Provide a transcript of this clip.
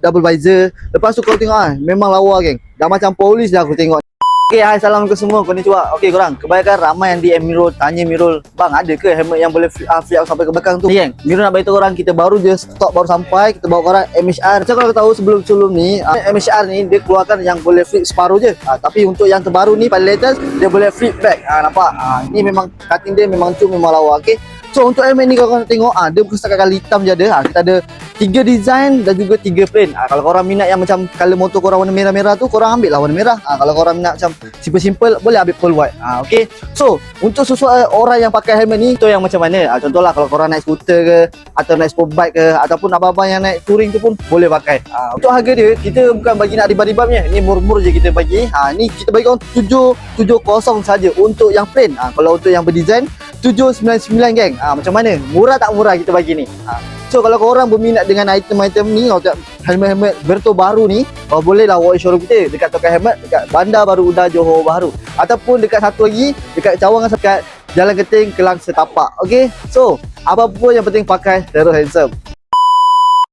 double visor. Lepas tu kau tengok memang lawa geng. Dah macam polis dah aku tengok. Okay, hai, assalamualaikum semua. Konnichiwa. Okay korang, kebanyakan ramai yang DM Mirul, tanya Mirul, bang ada ke helmet yang boleh flip up sampai ke belakang tu? Ni geng, Mirul nak beritahu korang, kita baru je stok, baru sampai. Kita bawa korang MHR. Macam korang tahu sebelum ni MHR ni dia keluarkan yang boleh flip separuh je. Tapi untuk yang terbaru ni, paling latest, dia boleh flip back. Nampak? Ni memang cutting dia memang cun, memang lawa. Okay, so untuk helmet ni korang tengok, dia bukan setakat kali hitam je ada. Kita ada 3 design dan juga 3 print. Kalau korang minat yang macam color motor korang warna merah-merah tu, korang ambil lah warna merah. Kalau korang minat macam simple-simple, boleh ambil pearl white. Okay, so untuk sesuai orang yang pakai helmet ni, tu yang macam mana? Contohlah kalau korang naik skuter ke, atau naik sport bike ke, ataupun abang-abang yang naik touring tu pun boleh pakai. Untuk harga dia, kita bukan bagi nak riba-ribanya. Ni murmur je kita bagi. Ni kita bagi korang 770 saja untuk yang plain. Kalau untuk yang berdesign 799 geng. Macam mana? Murah tak murah kita bagi ni? So kalau korang berminat dengan item-item ni, kalau helmet-helmet Berto baru ni, bolehlah walk showroom kita dekat Tokai Helmet, dekat Bandar Baru Uda Johor Bahru, ataupun dekat satu lagi dekat Cawangan, dekat Jalan Keting Kelang Setapak. Okay, so apa pun yang penting pakai terus handsome.